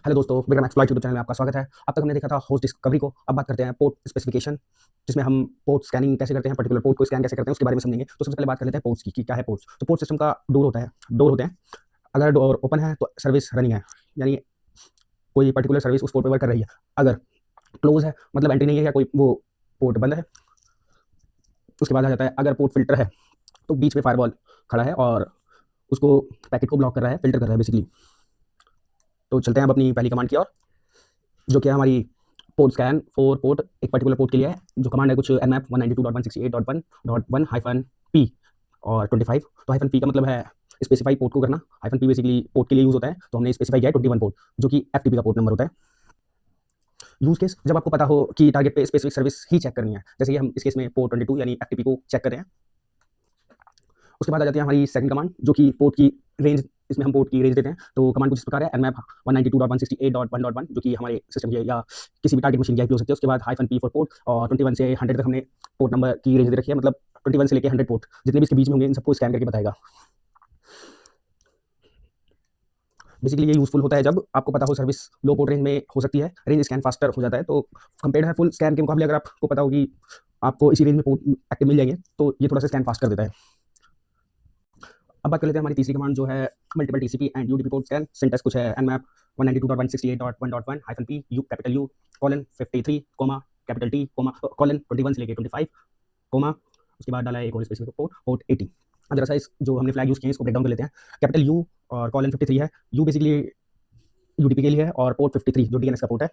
Hello दोस्तों, Vikram exploit YouTube channel में आपका स्वागत है। अब तक हमने देखा था होस्ट डिस्कवरी को। अब बात करते हैं पोर्ट स्पेसिफिकेशन, जिसमें हम पोर्ट स्कैनिंग कैसे करते हैं, पर्टिकुलर पोर्ट को स्कैन कैसे करते हैं, उसके बारे में समझेंगे। तो सबसे पहले बात कर लेते हैं पोर्ट्स की कि क्या है पोर्ट्स। तो पोर्ट सिस्टम का डोर होता है, डोर होते हैं। अगर डोर ओपन है तो सर्विस रनिंग है, यानी कोई पर्टिकुलर सर्विस उस पोर्ट पर वर्क कर रही है। अगर क्लोज है मतलब एंट्री नहीं है या कोई वो पोर्ट बंद है। उसके बाद आ जाता है अगर पोर्ट फिल्टर है तो बीच में फायरवॉल खड़ा है और उसको पैकेट को ब्लॉक कर रहा है, फिल्टर कर रहा है बेसिकली। तो चलते हैं अब अपनी पहली कमांड की ओर, जो कि है हमारी पोर्ट स्कैन फॉर पोर्ट। एक पर्टिकुलर पोर्ट के लिए है, जो कमांड है कुछ nmap 192.168.1.1 और 25। तो हाइफन पी का मतलब है स्पेसिफाई पोर्ट को करना। हाइफन पी बेसिकली पोर्ट के लिए यूज होता है, तो हमने स्पेसिफाई किया है 21 पोर्ट, जो कि एफटीपी का पोर्ट नंबर होता है। यूज केस जब आपको पता हो कि टारगेट पे स्पेसिफिक सर्विस ही चेक करनी है, जैसे कि हम इस केस में पोर्ट 22 यानी एफटीपी को चेक कर रहे हैं। उसके बाद आ जाती है हमारी सेकंड कमांड, जो कि पोर्ट की रेंज, इसमें हम पोर्ट की रेंज देते हैं। तो कमांड कुछ इस प्रकार है, nmap 192.168.1.1, जो कि हमारे सिस्टम की या किसी भी टारगेट मशीन की आईपी हो सकती है। उसके बाद -p फॉर पोर्ट, और 21 से 100 तक हमने पोर्ट नंबर की रेंज दे रखी है, मतलब 21 से लेकर 100 पोर्ट जितने भी इसके बीच में होंगे इन सबको स्कैन करके बताएगा। बेसिकली ये यूजफुल होता है जब आपको पता हो सर्विस लो पोर्ट रेंज में हो सकती है, रेंज स्कैन फास्टर हो जाता है। तो कंपेयर है फुल स्कैन के मुकाबले, अगर आपको पता हो कि आपको इसी रेंज में पोर्ट एक्टिव मिल जाएंगे, तो ये थोड़ा सा स्कैन फास्ट कर देता है। अब बात कर लेते हैं हमारी तीसरी कमांड, जो है multiple TCP and UDP port scan. Syntax कुछ है nmap 192.168.1.1 -u capital U colon 53 capital T colon 21 से लेके 25 उसके बाद डाला है एक और स्पेसिफिक पोर्ट, पोर्ट 80। अब जरा सा इस जो हमने फ्लैग यूज किए हैं इसको ब्रेक डाउन कर लेते हैं। कैपिटल U और कॉलन 53 है, U बेसिकली यूडीपी के लिए है, और पोर्ट 53 जो डीएनएस का पोर्ट है।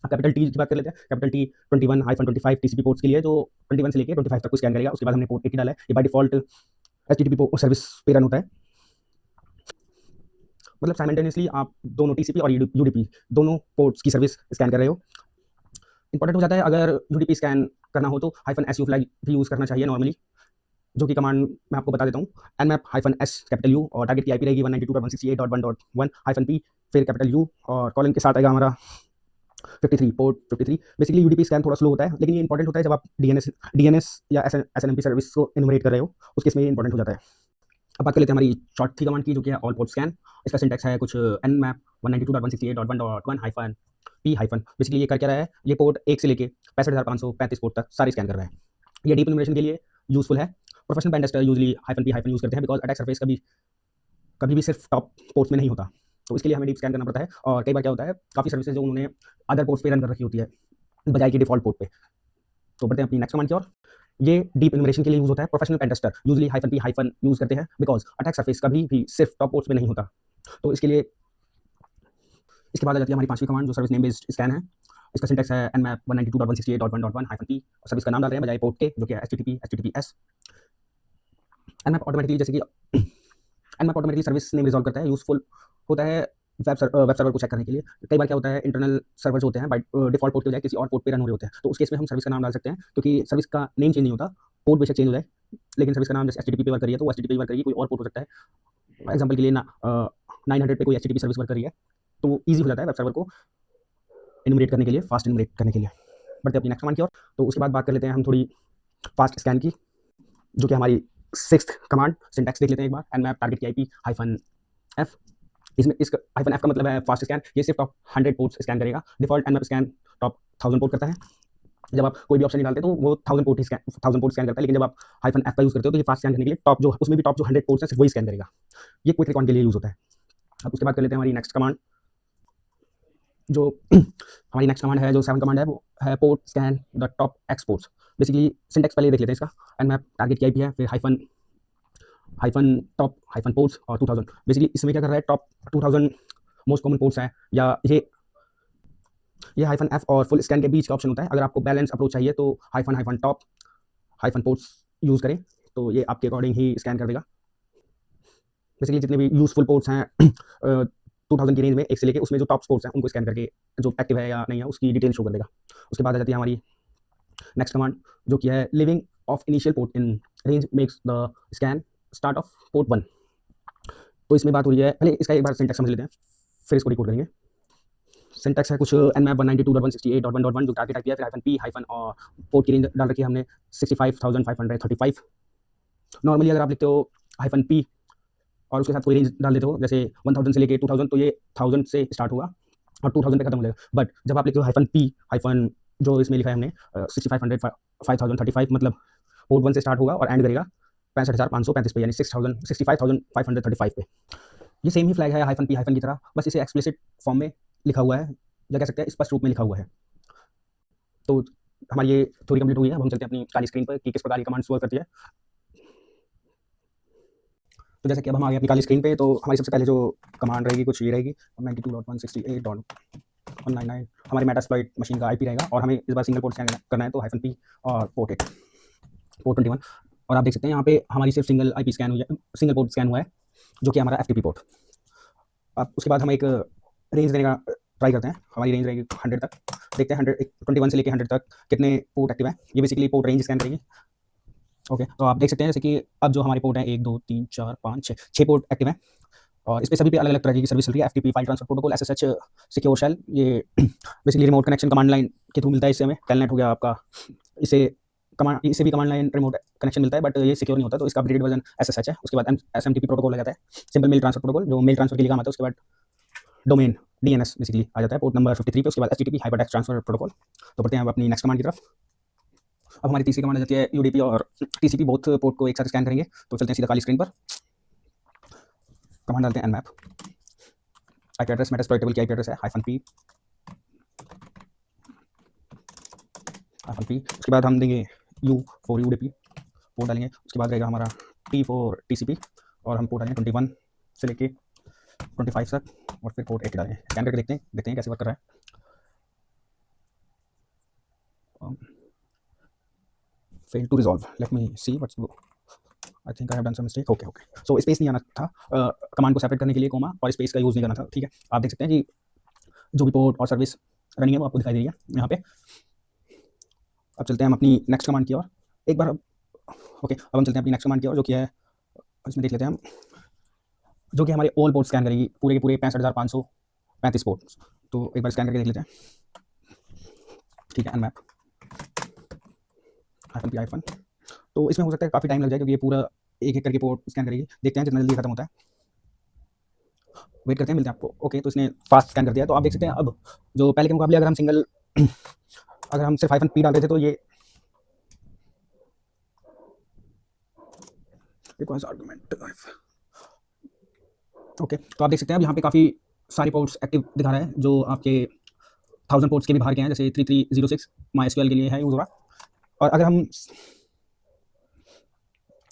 अब कैपिटल टी की बात कर लेते हैं। कैपिटल टी 21-25 टीसीपी पोर्ट्स के लिए, जो 21 से लेके 25 तक को स्कैन करेगा। उसके बाद हमने पोर्ट 80 डाला है, ये बाय डिफॉल्ट एचटीटीपी सर्विस पे रन होता है। मतलब साइमल्टेनियसली आप दोनों टीसीपी और यूडीपी दोनों पोर्ट्स की सर्विस स्कैन कर रहे हो। इंपॉर्टेंट हो जाता है अगर यूडीपी स्कैन करना हो तो -su फ्लैग भी यूज करना चाहिए नॉर्मली, जो कि कमांड मैं आपको बता देता हूँ। nmap -s कैपिटल U, और टारगेट की आईपी रहेगी 192.168.1.1 -p, फिर कैपिटल U, और कॉलन के साथ आएगा हमारा 53 पोर्ट 53। बेसिकली यूडीपी स्कैन थोड़ा स्लो होता है, लेकिन ये इंपॉर्टेंट होता है जब आप डीएनएस या एसएनएमपी सर्विस को इनोमरेट कर रहे हो, उसके इसमें ये इंपॉर्टेंट हो जाता है। अब बात कर लेते हैं हमारी शॉर्ट की कमांड की, जो कि है ऑल पोर्ट स्कैन। इसका सिंटैक्स है कुछ nmap 192.168.1.1 -p। बेसिकली ये कर क्या रहा है, ये पोर्ट 1 से लेके 65,535 पोर्ट तक सारे स्कैन कर रहा है। ये डीप इन्फॉर्मेशन के लिए यूजफुल है। Professional pen tester usually -p use करते हैं, बिकॉज अटैक सरफेस कभी भी सिर्फ टॉप पोर्ट्स में नहीं होता, तो इसके लिए हमें डीप स्कैन करना पड़ता है। और कई बार क्या होता है, काफ़ी सर्विसेज जो उन्होंने अदर पोर्ट्स पे रन कर रखी होती है बजाय कि डिफॉल्ट पोर्ट पे। तो बढ़ते हैं अपनी नेक्स्ट कमांड की ओर। ये डीप इन्फॉर्मेशन के लिए यूज होता है। Professional pen tester usually -p use करते हैं, बिकॉज अटैक सरफेस कभी भी सिर्फ टॉप पोर्ट्स में नहीं होता। तो इसके लिए इसके बाद आ जाती है हमारी पांचवी कमांड, जो सर्विस नेम बेस्ड स्कैन है। इसका सिंटैक्स है nmap 192.168.1.1 -p, और सर्विस का नाम डाल रहे हैं बजाय पोर्ट के, जो कि है https। nmap ऑटोमेटिकली जैसे कि nmap automatically service name resolve करता है, यूजफुल होता है वेब सर्वर को चेक करने के लिए। कई बार क्या होता है, इंटरनल सर्वर्स होते हैं बाय डिफॉल्ट पोर्ट के बजाय किसी और पोर्ट पे रन हो रहे होते हैं, तो उस केस में हम सर्विस का नाम डाल सकते हैं, क्योंकि सर्विस का नेम चेंज नहीं होता, पोर्ट बेशक चेंज हो जाए, लेकिन सर्विस का नाम जैसे एचटीटीपी पे वर्क करिए तो वो एचटीटीपी वर्क करिए, कोई और पोर्ट हो सकता है। एग्जांपल के लिए 900 पे कोई एचटीटीपी सर्विस वर्क कर रही है, तो ईजी हो जाता है वेब सर्वर को इनुमरेट करने के लिए, फास्ट इनुमरेट करने के लिए। बढ़ते अपनी नेक्स्ट कमांड की ओर। तो उसके बाद बात कर लेते हैं हम थोड़ी फास्ट स्कैन की, जो कि हमारी सिक्स्थ कमांड। सिंटैक्स देख लेते हैं एक बार। nmap टारगेट की आईपी -f, इसमें इस -f का मतलब है फास्ट स्कैन। ये सिर्फ टॉप 100 पोर्ट्स स्कैन करेगा। Default nmap scan top 1000 port करता है। जब आप कोई भी ऑप्शन नहीं डालते तो वो 1000 पोर्ट स्कैन करता है, लेकिन जब आप -f का यूज करते हो तो ये फास्ट स्कैन करने के लिए टॉप जो उसमें भी टॉप जो 100 पोर्ट्स हैं सिर्फ वही स्कैन करेगा। ये क्विक रिकॉन के लिए यूज होता है। अब उसके बाद कर लेते हैं हमारी नेक्स्ट कमांड, जो हमारी नेक्स्ट कमांड है, जो 7 कमांड है, वो है port scan the top exports. Basically syntax पहले देख लेते हैं इसका। nmap टारगेट की आईपी है, फिर हाइफन टॉप हाइफन पोर्ट्स और 2000। बेसिकली इसमें क्या कर रहा है, टॉप 2000 मोस्ट कॉमन पोर्ट्स हैं, या ये -f और फुल स्कैन के बीच का ऑप्शन होता है। अगर आपको बैलेंस अप्रोच चाहिए तो hyphen top hyphen ports use करें, तो ये आपके अकॉर्डिंग ही स्कैन कर देगा। बेसिकली जितने भी यूजफुल पोर्ट्स हैं 2000 की रेंज में 1 से लेके, उसमें जो टॉप पोर्ट्स हैं उनको स्कैन करके जो एक्टिव है या नहीं है उसकी डिटेल शो कर देगा। उसके बाद आ जाती है हमारी नेक्स्ट कमांड, जो कि है living of initial port in range makes the scan start of port 1। तो इसमें बात हो रही है, पहले इसका एक बार सिंटैक्स समझ लेते हैं, फिर इसको डिकोड करेंगे। सिंटैक्स है कुछ nmap 192.168.1.1, जो टारगेट आईपी है, फिर -p और पोर्ट की रेंज डाल रखी है हमने 65,535। नॉर्मली अगर आप लिखते हो -p और उसके साथ कोई रेंज डाल देते हो, जैसे 1000 से लेके 2000, तो ये 1000 से स्टार्ट होगा। और 2000 पे खत्म हो जाएगा। बट जब आप लिखते हो हाइफन पी हाइफन जो इसमें लिखा है हमने 6500 5035 मतलब पोर्ट 1 से स्टार्ट होगा और एंड करेगा 65,535 पे, यानी 65,535 पे। ये सेम ही फ्लैग है हाइफन पी हाइफन की तरह, बस इसे एक्सप्लिसिट फॉर्म में लिखा हुआ है, या कह सकते हैं स्पष्ट रूप में लिखा हुआ है। तो हमारी ये थ्योरी कंप्लीट हुई है। अब हम चलते हैं अपनी काली स्क्रीन पर कि किस प्रकार ये कमांड्स वर्क करती है। तो जैसे कि अब हम आ गए अपनी काली स्क्रीन पे, तो हमारी सबसे पहले जो कमांड रहेगी कुछ ये रहेगी 92.168.199 हमारे मेटास्प्लॉइट मशीन का आईपी रहेगा, और हमें इस बार सिंगल पोर्ट स्कैन करना है, तो हाइफन पी और पोर्ट 8 पोर्ट 21। और आप देख सकते हैं यहाँ पे हमारी सिर्फ सिंगल आईपी स्कैन हुई है, सिंगल पोर्ट स्कैन हुआ है, जो कि हमारा एफटीपी पोर्ट। अब उसके बाद हम एक रेंज देने का ट्राई करते हैं। हमारी रेंज रहेगी 100 तक, देखते हैं 121 से लेकर 100 तक कितने पोर्ट एक्टिव है। ये बेसिकली पोर्ट रेंज स्कैन करेगी। ओके, तो आप देख सकते हैं जैसे कि अब जो हमारे पोर्ट है 1 2 3 4 5 6 6 पोर्ट एक्टिव है, और इस पे सभी पे अलग अलग तरह की सर्विस चल रही है। FTP file transfer protocol, SSH secure shell, ये basically remote connection command line के थ्रू मिलता है। इससे हमें टेलनेट हो गया आपका, इसे भी कमांड लाइन रिमोट कनेक्शन मिलता है, बट ये सिक्योर नहीं होता, तो इसका अपडेटेड वर्जन एसएसएच है। उसके बाद एसएमटीपी प्रोटोकॉल आ जाता है, सिंपल मेल ट्रांसफर प्रोटोकॉल, जो मेल ट्रांसफर के लिए काम आता है। उसके बाद डोमेन डीएनएस बेसिकली आ जाता है पोर्ट नंबर 53 पे। उसके बाद एचटीटीपी हाइपरटेक्स्ट ट्रांसफर प्रोटोकॉल। तो बढ़ते हैं अब अपनी नेक्स्ट कमांड की तरफ। अब हमारी तीसरी कमांड आ जाती है यूडीपी और टीसीपी, बोथ पोर्ट को एक साथ स्कैन करेंगे। तो चलते हैं सीधा काली स्क्रीन पर, कमांड डालते हैं nmap, आईपी एड्रेस मेटास्प्लॉइटेबल की आईपी एड्रेस है -p। उसके बाद हम देंगे u फॉर यूडीपी, पोर्ट डालेंगे। उसके बाद रहेगा हमारा t फॉर टीसीपी, और हम पोर्ट डालेंगे 21 से लेके 25 तक, और फिर पोर्ट 8 डालेंगे। स्कैन करके देखते हैं कैसे वर्क कर रहा है। fail to resolve, let me see what's I think I have done some mistake। Okay so space नहीं आना था कमांड को सेपरेट करने के लिए, कोमा और स्पेस का यूज़ नहीं करना था। ठीक है, आप देख सकते हैं कि जो भी पोर्ट और सर्विस रनिंग है वो आपको दिखाई दे रही है यहाँ पे। अब चलते हैं हम अपनी नेक्स्ट कमांड की ओर एक बार। ओके, अब हम चलते हैं अपनी नेक्स्ट कमांड की ओर, जो कि है, इसमें देख लेते हैं हम, जो कि हमारे ऑल पोर्ट स्कैन करेगी, पूरे के पूरे 65,535 पोर्ट। तो एक बार स्कैन करके देख लेते हैं। ठीक है, nmap हाइफन। तो इसमें हो सकता है काफ़ी टाइम लग जाए, क्योंकि ये पूरा एक एक करके पोर्ट स्कैन करेगी। देखते हैं जितना जल्दी खत्म होता है, वेट करते हैं, मिलते हैं आपको। ओके, तो इसने फास्ट स्कैन कर दिया। तो आप देख सकते हैं अब जो पहले के मुकाबले अगर हम सिर्फ हाइफन पी डालते थे, तो ये आर्गुमेंट। ओके, तो आप देख सकते हैं अब यहाँ पे काफ़ी सारे पोर्ट्स एक्टिव दिखा रहा है, जो आपके 1000 पोर्ट्स के भी बाहर के हैं, जैसे 3306 MySQL के लिए है यूज़ हो रहा। और अगर हम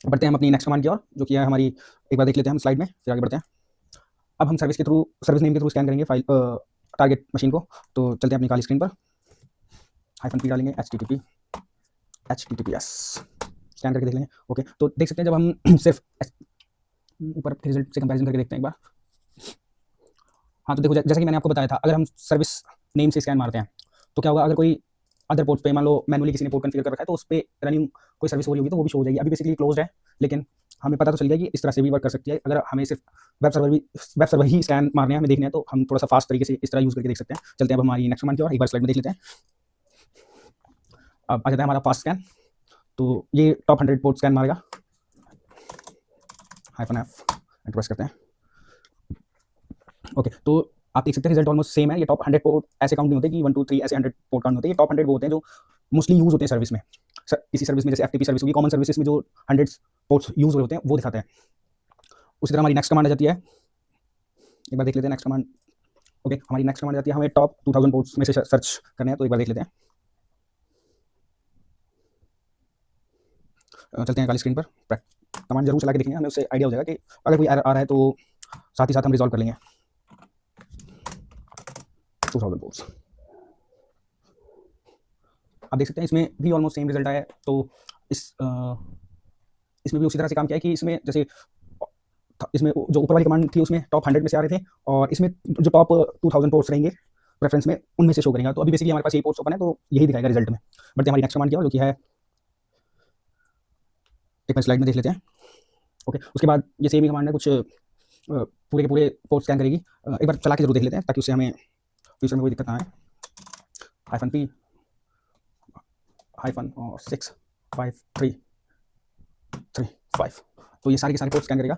बढ़ते हैं हम अपनी नेक्स्ट कमांड की ओर, जो कि है हमारी, एक बार देख लेते हैं हम स्लाइड में, फिर आगे बढ़ते हैं। अब हम सर्विस नेम के थ्रू स्कैन करेंगे फाइल टारगेट मशीन को। तो चलते हैं अपनी काली स्क्रीन पर, हाइफन पी डालेंगे, https स्कैन करके देख लेंगे। ओके, तो देख सकते हैं जब हम सिर्फ ऊपर रिजल्ट से कंपैरिजन करके देखते हैं एक बार। हाँ, तो देखो जैसा कि मैंने आपको बताया था, अगर हम सर्विस नेम से स्कैन मारते हैं तो क्या होगा, अगर कोई अदर पोर्ट पे मान लो मैनुअली किसी ने पोर्ट कॉन्फ़िगर कर रखा है, तो उस पे रनिंग कोई सर्विस हो रही होगी तो वो भी शो हो जाएगी। अभी बेसिकली क्लोज्ड है, लेकिन हमें पता तो चल गया कि इस तरह से भी वर्क कर सकती है। अगर हमें सिर्फ वेब सर्वर ही स्कैन मारने हैं, हमें देखने हैं, तो हम थोड़ा सा फास्ट तरीके से इस तरह यूज़ करके देख सकते हैं। चलते हैं अब हमारी नेक्स्ट कमांड की ओर, एक बार स्लाइड में देख लेते हैं। अब आ जाता है हमारा फास्ट स्कैन। तो ये टॉप 100 पोर्ट स्कैन मारेगा, -f एंटर प्रेस करते हैं। ओके, तो आप देख सकते हैं रिजल्ट ऑलमोस्ट सेम है। ये टॉप 100 पोर्ट ऐसे काउंट नहीं होते कि 1 2 3 ऐसे 100 पोर्ट काउंट होते हैं। ये टॉप 100 वो होते हैं जो मोस्टली यूज़ होते हैं सर्विस में। किसी सर्विस में, जैसे एफटीपी सर्विस होगी, कॉमन सर्विसेज में जो 100 पोर्ट्स यूज़ होते हैं वो दिखाते हैं। उसी तरह हमारी नेक्स्ट कमांड आ जाती है, एक बार देख लेते हैं नेक्स्ट कमांड। ओके, हमारी नेक्स्ट कमांड आ जाती है, हमें टॉप 2000 पोर्ट्स में से सर्च करने हैं, तो एक बार देख लेते हैं। चलते हैं काली स्क्रीन पर, कमांड जरूर चला के देखेंगे, हमें उससे आइडिया हो जाएगा कि अगर कोई एरर आ रहा है तो साथ ही साथ हम रिजॉल्व कर लेंगे। 2000 पोर्ट्स, आप देख सकते हैं इसमें भी ऑलमोस्ट सेम रिजल्ट आया है। तो इसमें भी उसी तरह से काम किया है कि इसमें जो ऊपर वाली कमांड थी उसमें टॉप 100 में से आ रहे थे, और इसमें जो टॉप 2000 पोर्ट्स रहेंगे रेफरेंस में, उनमें से शो करेगा। तो अभी बेसिकली हमारे पास यही पोर्ट्स ओपन है, तो यही दिखाएगा रिजल्ट में। बट हमारी नेक्स्ट कमांड क्या है, जो कि है, एक बार स्लाइड में देख लेते हैं। ओके, उसके बाद ये सेम ही कमांड है, कुछ पूरे के पूरे पोर्ट स्कैन करेगी। एक बार चला के जरूर देख लेते हैं, ताकि उससे हमें फ्यूचर में कोई दिक्कत ना आए। हाइफन पी हाइफन और 6 5 3 3 5, तो ये सारे के सारे पोर्ट स्कैन करेगा।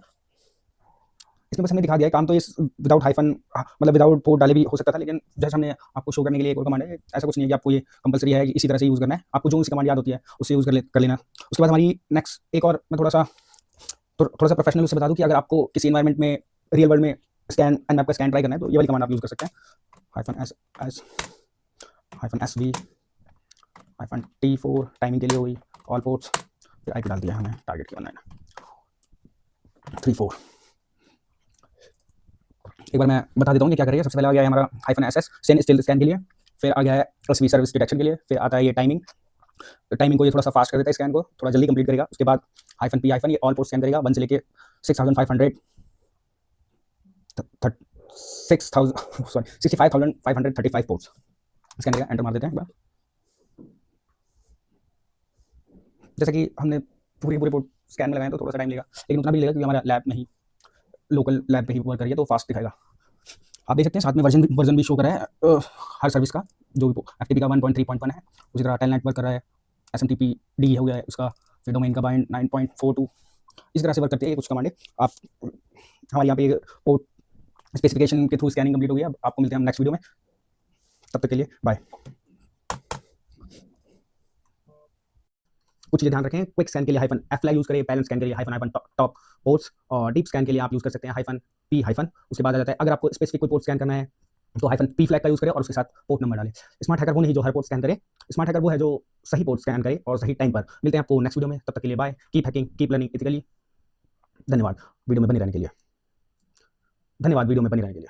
इसमें बस हमने दिखा दिया है काम, तो इस विदाउट हाइफन मतलब विदाउट पोर्ट डाले भी हो सकता था, लेकिन जैसे हमने आपको शो करने के लिए एक और कमांड है, ऐसा कुछ नहीं है कि आपको ये कंपलसरी है कि इसी तरह से यूज़ करना है, आपको जो सी कमांड याद होती है उससे यूज़ कर लेना। उसके बाद हमारी नेक्स्ट एक और मैं थोड़ा सा प्रोफेशनल उससे बता दूं कि अगर आपको किसी एनवायरनमेंट में रियल वर्ल्ड में स्कैन एंड मैप का स्कैन ट्राई करना है तो ये वाली कमांड आप यूज़ कर सकते हैं, -s -sv -t4 टाइमिंग के लिए हुई, ऑल पोर्ट्स, फिर आईपी डाल दिया हमने, टारगेट की 1934। एक बार मैं बता देता हूँ ये क्या करेगा। सबसे पहले आ गया है हमारा -ss स्टिल स्कैन के लिए, फिर आ गया है एसवी सर्विस डिटेक्शन के लिए, फिर आता है ये टाइमिंग को ये थोड़ा सा फास्ट कर देता है, स्कैन को थोड़ा जल्दी कंप्लीट करेगा। उसके बाद -p ये ऑल पोर्ट स्कैन करेगा 1 से लेके 6500 65,535 पोर्ट्स स्कैन करेगा। एंटर मार देते हैं एक बार। जैसे कि हमने पूरे पोर्ट स्कैन में लगाए तो थोड़ा सा टाइम लेगा, लेकिन उतना भी लेगा क्योंकि हमारा लैब में ही लोकल लैब पे ही वर्क करिए तो फास्ट दिखाएगा। आप देख सकते हैं साथ में वर्जन भी शो कर रहा है हर सर्विस का, जो एफटीपी का 1.3.1 है, उसी तरह टेलनेट वर्क कर रहा है, एसएमटीपी डी हो गया है उसका, फिर डोमेन का बाइंड 9.42 इस तरह से वर्क करती है कुछ कमांडें। आप हमारे यहाँ पे पोर्ट स्पेसिफिकेशन के थ्रू स्कैनिंग कंप्लीट हो गई। अब आपको मिलते हैं हम नेक्स्ट वीडियो में, तब तक के लिए बाय। कुछ चीज़ें ध्यान रखें, क्विक स्कैन के लिए -f फ्लैग यूज़ करें, बैलेंस स्कैन के लिए टॉप पोर्ट्स, और डीप स्कैन के लिए आप यूज़ कर सकते हैं -p। उसके बाद आ जाता है अगर आपको स्पेसिफिक कोई पोर्ट स्कैन करना है तो -p फ्लैग का यूज़ करें और उसके साथ पोर्ट नंबर डालें। स्मार्ट हैकर वो नहीं जो हर पोर्ट स्कैन करे, स्मार्ट हैकर वो है जो सही पोर्ट स्कैन करे और सही टाइम पर। मिलते हैं आपको नेक्स्ट वीडियो में, तब तक के लिए bye. Keep hacking, keep learning ethically. धन्यवाद वीडियो में बने रहने के लिए।